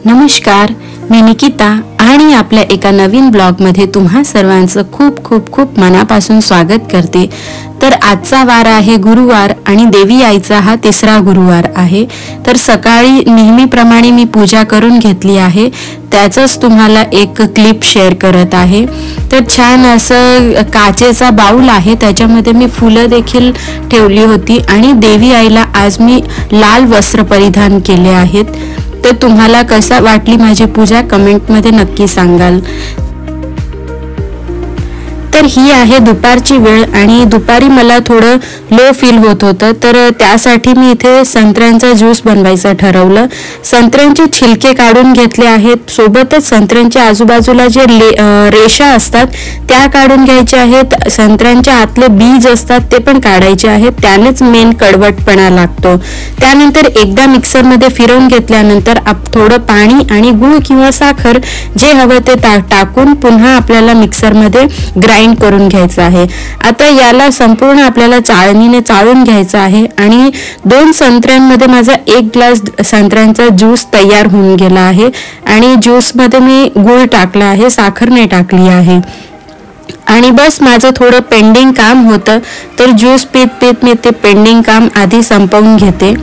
नमस्कार, मी निकिता आणि आपल्या एका नवीन ब्लॉगमध्ये तुम्हा सर्वांचं खूप खूप खूप मनापासून स्वागत करते। तर आजचा वार आहे गुरुवार आणि देवी आईचा हा तिसरा गुरुवार आहे। तर सकाळी नेहमीप्रमाणे मी पूजा करून घेतली आहे, त्याचंच तुम्हाला एक क्लिप शेअर करत आहे। तर छान असं काचेचा बाउल आहे, त्याच्यामध्ये मी फुलं देखील ठेवली होती आणि देवी आईला आज मी लाल वस्त्र परिधान केले आहेत। तर तुम्हाला कसा वाटली माझी पूजा कमेंटमध्ये नक्की सांगाल। तर ही आहे दुपारची वेळ आणि दुपारी मला थोडं लो फील होत होतं, तर त्यासाठी मी इथे संत्र्यांचा ज्यूस बनवायचं ठरवलं। संत्र्यांचे छिलके काढून घेतले आहेत, सोबतच संत्र्यांच्या आजूबाजूला जे रेषा असतात त्या काढून घ्यायच्या आहेत। संत्र्यांच्या आतले बीज असतात ते पण काढायचे आहेत, त्यानेच मेन कडवटपणा लागतो। त्यानंतर एकदा मिक्सरमध्ये फिरवून घेतल्यानंतर थोडं पाणी आणि गूळ किंवा साखर जे हवं ते टाकून पुन्हा आपल्याला मिक्सरमध्ये ग्राइंड करून घ्यायचं आहे। आता याला संपूर्ण आपल्याला चाळणीने चाळून घ्यायचं आहे आणि 2 संत्र्यांमध्ये माझा 1 ग्लास संत्र्यांचा ज्यूस तयार होऊन गेला आहे आणि ज्यूस मध्ये मी गूळ टाकला आहे, साखर नाही टाकली आहे। आणि बस माझं थोडं पेंडिंग काम होतं, तर ज्यूस पीत मी ते पेंडिंग काम आधी संपवून घेते।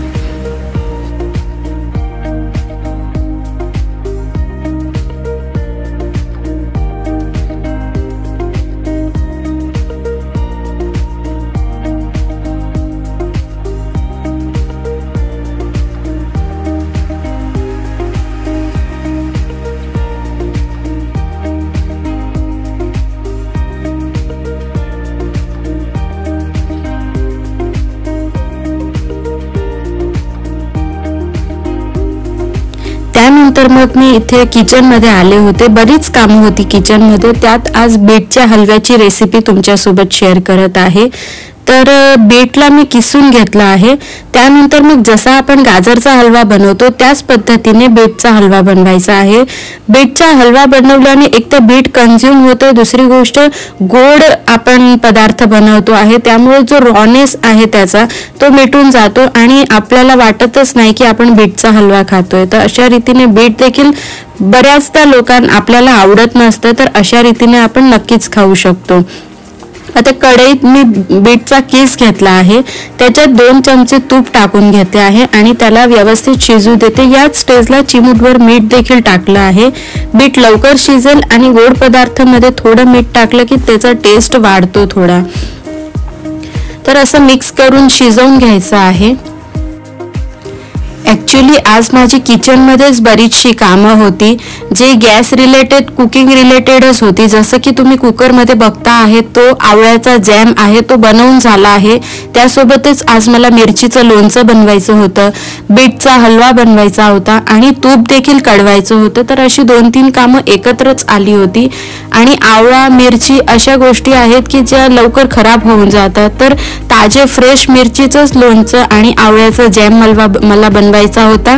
त्यानंतर मग मी इथे किचन मध्ये आले होते, बरीच कामं होती किचन मध्ये, त्यात आज बीटच्या हलव्याची रेसिपी तुमच्या सोबत शेअर करत आहे। तर बीटला मी किसून घेतला आहे, त्यानंतर मग जसा आपण गाजरचा हलवा बनवतो त्याच पद्धतीने बीटचा हलवा बनवायचा आहे। बीटचा हलवा बनवल्याने एक तर बीट कंझ्युम होतं, दुसरी गोष्ट गोड आपण पदार्थ बनवतो आहे, त्यामुळे जो रॉनेस आहे त्याचा तो मिटून जातो आणि आपल्याला वाटतच नाही की आपण बीटचा हलवा खातोय। तर अशा रीतीने बीट देखील बऱ्याचदा लोकांना आपल्याला आवडत नसतं, तर अशा रीतीने आपण नक्कीच खाऊ शकतो। आता कढईत मी बीटचा किस घेतला आहे, त्याच्यात 2 चमचे तूप टाकून घेते आहे आणि त्याला व्यवस्थित शिजू देते। याच स्टेजला चिमूटभर मीठ देखील टाकलं आहे। बीट लवकर शिजेल आणि गोड पदार्थामध्ये थोडं मीठ टाकलं की त्याचा टेस्ट वाढतो थोडा। तर असं मिक्स करून शिजवून घ्यायचं आहे। ॲक्च्युली आज माझी किचनमध्येच बरीचशी कामं होती, जे गॅस रिलेटेड कुकिंग रिलेटेडच होती। जसं की तुम्ही कुकरमध्ये बघता आहे तो आवळ्याचा जॅम आहे तो बनवून झाला आहे, त्यासोबतच आज मला मिरचीचं लोणचं बनवायचं होतं, बीटचा हलवा बनवायचा होता आणि तूप देखील कढवायचं होतं। तर अशी 2-3 कामं एकत्रच आली होती आणि आवळा मिरची अशा गोष्टी आहेत की ज्या लवकर खराब होऊन जातात, तर ताजे फ्रेश मिरचीचंच लोणचं आणि आवळ्याचा जॅम मला बनवायचा होता,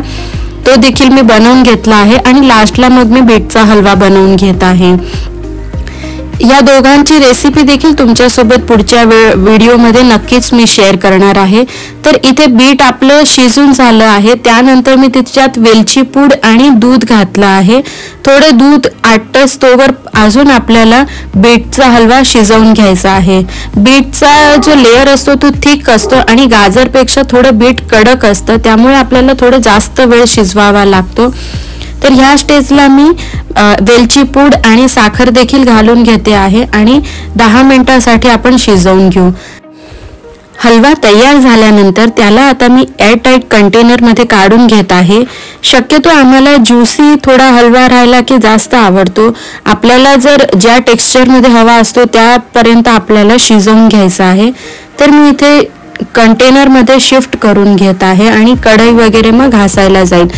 तो देखील मी बनवून घेतला आहे आणि लास्टला मग मी बीटचा हलवा बनवून घेत आहे। या दोघांची रेसिपी देखील तुमच्यासोबत पुढच्या व्हिडिओमध्ये नक्कीच मी शेअर करणार आहे। तर इथे बीट आपलं शिजून झालं आहे, त्यानंतर मी त्याच्यात वेलची पूड आणि दूध घातलं आहे। थोडं दूध आटस तोवर अजून आपल्याला बीटचा हलवा शिजवून घ्यायचा आहे। बीटचा जो लेअर असतो तो थिक असतो आणि गाजरपेक्षा थोडं बीट कडक असतं, त्यामुळे आपल्याला थोडं जास्त वेळ शिजवावा लागतो। तर ह्या स्टेजला मी वेलची पूड आणि साखर देखील घालून घेते आहे आणि 10 मिनिटांसाठी आपण शिजवून घेऊ। हलवा तयार झाल्यानंतर त्याला आता मी एअरटाईट कंटेनरमध्ये काढून घेत आहे। शक्यतो आम्हाला ज्युसी थोडा हलवा राहिला की जास्त आवडतो, आपल्याला जर ज्या टेक्स्चरमध्ये हवा असतो त्यापर्यंत आपल्याला शिजवून घ्यायचं आहे। तर मी इथे कंटेनरमध्ये शिफ्ट करून घेत आहे आणि कढई वगैरे मग घासायला जाईल।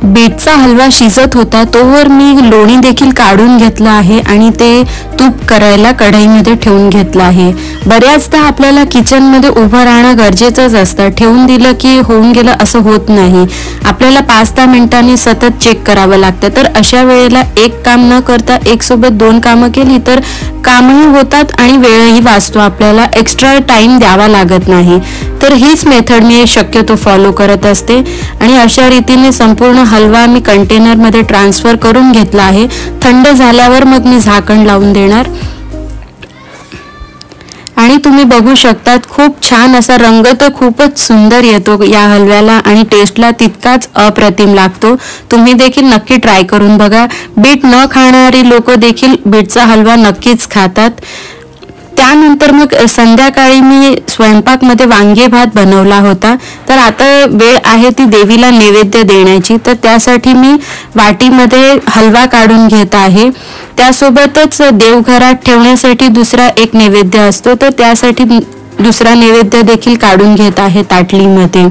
बीटचा हलवा शिजत होता तोवर मी लोणी देखील काढून घेतला आहे आणि ते तूप करायला कढईमध्ये ठेवून घेतलं आहे। बऱ्याचदा आपल्याला किचनमध्ये उभं राहणं गरजेचंच असतं, ठेवून दिलं की होऊन गेलं असं होत नाही, आपल्याला 5-10 मिनिटांनी सतत चेक करावं लागतं। तर अशा वेळेला एक काम न करता एक सोबत 2 कामं केली तर कामही होतात आणि वेळही वाचतो, आपल्याला एक्स्ट्रा टाइम द्यावा लागत नाही। तर हीच मेथड मी शक्यतो फॉलो करत असते आणि अशा रीतीने संपूर्ण हलवा मी कंटेनरमध्ये ट्रान्सफर करून घेतला आहे। थंड झाल्यावर मग मी झाकण लावून देणार आणि तुम्ही बघू शकतात खूप छान असा रंग तर खूपच सुंदर येतो या हलव्याला आणि टेस्टला तितकाच अप्रतिम लागतो। तुम्ही देखील नक्की ट्राय करून बघा। बीट न खाणारी लोक देखील बीटचा हलवा नक्कीच खातात। त्यानंतर मग संध्याकाळी मी स्वयंपाकमध्ये वांगे भात बनवला होता। तर आता वेळ आहे ती देवीला नैवेद्य देण्याची, तर त्यासाठी मी वाटीमध्ये हलवा काढून घेत आहे। त्यासोबतच देवघरात ठेवण्यासाठी दुसरा एक नैवेद्य असतो, तर त्यासाठी दुसरा नैवेद्य देखील काढून घेत आहे ताटलीमध्ये।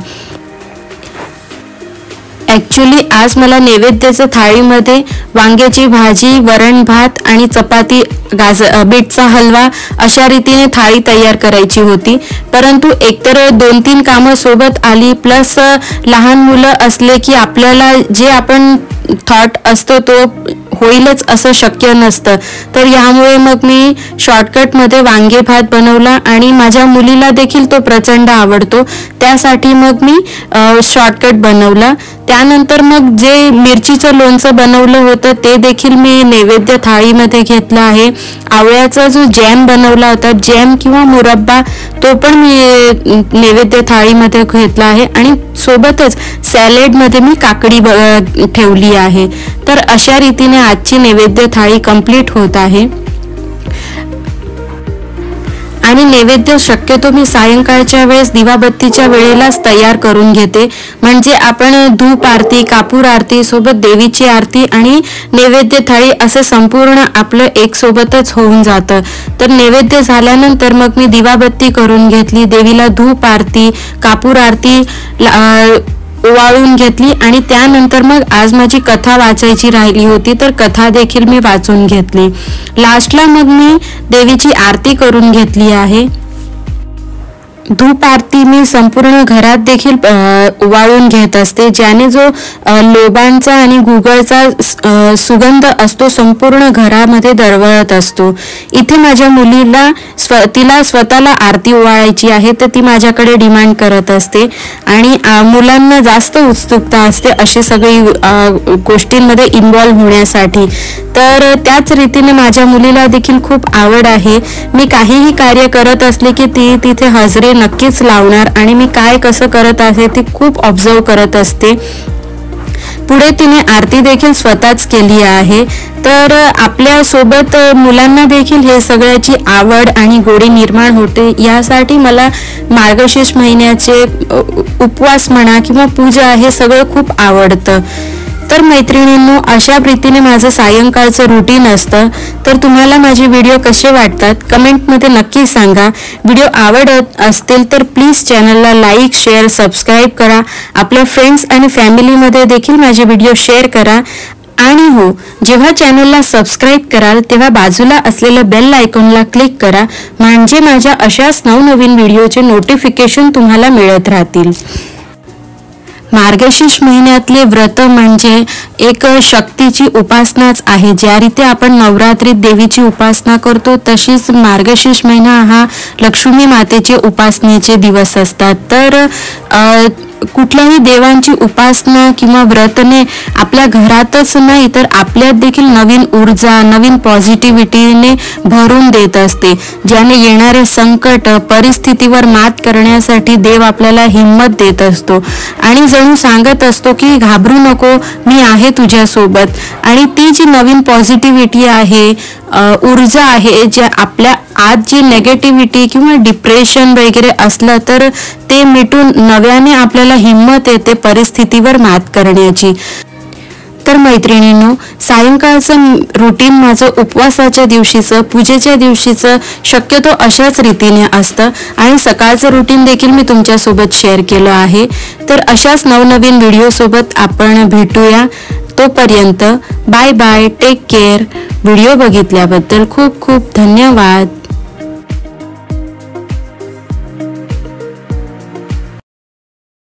ॲक्च्युली आज मला नैवेद्याच्या थाळीमध्ये वांग्याची भाजी, वरण भात आणि चपाती, बीटचा हलवा अशा रीतीने थाळी तयार करायची होती। परंतु एकतर 2-3 कामं सोबत आली, प्लस लहान मुलं असले की आपल्याला जे आपण थॉट असतो तो होईलच असं शक्य नसतं। तर यामुळे मग मी शॉर्टकटमध्ये वांगे भात बनवला आणि माझ्या मुलीला देखील तो प्रचंड आवडतो, त्यासाठी मग मी शॉर्टकट बनवला। त्यानंतर मग जे मिरचीचं लोणचं बनवलं होतं ते देखील मी नैवेद्य थाळीमध्ये घेतलं आहे। आवळ्याचा जो जॅम बनवला होता, जॅम किंवा मुरब्बा, तो पण मी नैवेद्य थाळीमध्ये घेतला आहे आणि सोबतच सॅलेडमध्ये मी काकडी ठेवली आहे। तर अशा रीतीने आजची नैवेद्य थाळी कंप्लीट होत आहे आणि नैवेद्य शक्यतो मी सायंकाळच्या वेळेस दिवाबत्तीच्या वेळेलाच तयार करून घेते, म्हणजे आपण धूप आरती, कापूर आरती सोबत देवीची आरती आणि नैवेद्य थाळी असं संपूर्ण आपलं एक सोबतच होऊन जातं। तर नैवेद्य झाल्यानंतर मग मी दिवाबत्ती करून घेतली, देवीला धूप आरती, कापूर आरती ओवाळून घेतली आणि त्यानंतर मग आज माझी कथा वाचायची राहिली होती, तर कथा देखील मी वाचून घेतली। लास्टला मग मी देवीची आरती करून घेतली आहे। धूप आरती मी संपूर्ण घरात देखील ओवाळून घेत असते, ज्याने जो लोबांचा आणि गुगळचा सुगंध असतो संपूर्ण घरामध्ये दरवळत असतो। इथे माझ्या मुलीला तिला स्वतःला आरती ओवाळायची आहे, तर ती माझ्याकडे डिमांड करत असते आणि मुलांना जास्त उत्सुकता असते अशी सगळी गोष्टींमध्ये इन्व्हॉल्व होण्यासाठी। तर त्याच रीतीने माझ्या मुलीला देखील खूप आवड आहे। मी काहीही कार्य करत असले की ती तिथे हजेरी नक्कीच लावणार आणि मी काय कसं करत आहे ती खूप ऑब्झर्व करत असते। पुढे तिने आरती देखील स्वतःच केली आहे। तर आपल्या सोबत मुलांना देखील हे सगळ्याची आवड आणि गोडी निर्माण होते, यासाठी मला मार्गशीर्ष महिन्याचे उपवास म्हणा किंवा पूजा हे सगळं खूप आवडतं। तर मैत्रिणींनो, अशा रीतीने माझं सायंकाळचं रुटीन असतं। तर तुम्हाला माझे व्हिडिओ कसे वाटतात कमेंटमध्ये नक्की सांगा। व्हिडिओ आवडत असतील तर प्लीज चॅनलला लाईक, शेअर, सबस्क्राईब करा। आपल्या फ्रेंड्स आणि फॅमिलीमध्ये देखील माझे व्हिडिओ शेअर करा आणि हो, जेव्हा चॅनलला सबस्क्राईब कराल तेव्हा बाजूला असलेलं बेल आयकॉनला क्लिक करा, म्हणजे माझ्या अशाच नवनवीन व्हिडिओचे नोटिफिकेशन तुम्हाला मिळत राहतील। मार्गशीर्ष महिन्यातले व्रत म्हणजे एक शक्तीची उपासनाच आहे। ज्या रीती आपण नवरात्रीत देवीची उपासना करतो, तशीच मार्गशीर्ष महिना हा लक्ष्मी मातेचे उपासनेचे दिवस असतात। तर कुठल्याही देवांची उपासना किंवा व्रतने आपल्या घरातच नाही तर आपल्यात देखील नवीन ऊर्जा, नवीन पॉझिटिव्हिटीने भरून देत असते, ज्याने येणारे संकट, परिस्थितीवर मात करण्यासाठी देव आपल्याला हिंमत देत असतो आणि जणू सांगत असतो की घाबरू नको, मी आहे तुझ्यासोबत। आणि ती जी नवीन पॉझिटिव्हिटी आहे, ऊर्जा आहे, जे आपल्या आज जी नेगेटिव्हिटी किंवा डिप्रेशन वगैरे असलं तर ते मिटून नव्याने आपल्याला हिंमत येते परिस्थितीवर मात करण्याची। तर मैत्रिणींनो, सायंकाळचं रुटीन माझं उपवासाच्या दिवशीचं, पूजेच्या दिवशीचं शक्यतो अशाच रीतीने असतं आणि सकाळचं रुटीन देखील मी तुमच्यासोबत शेअर केलं आहे। तर अशाच नवनवीन व्हिडिओसोबत आपण भेटूया। तोपर्यंत bye bye, take care. Video बघितल्याबद्दल खूप खूप धन्यवाद।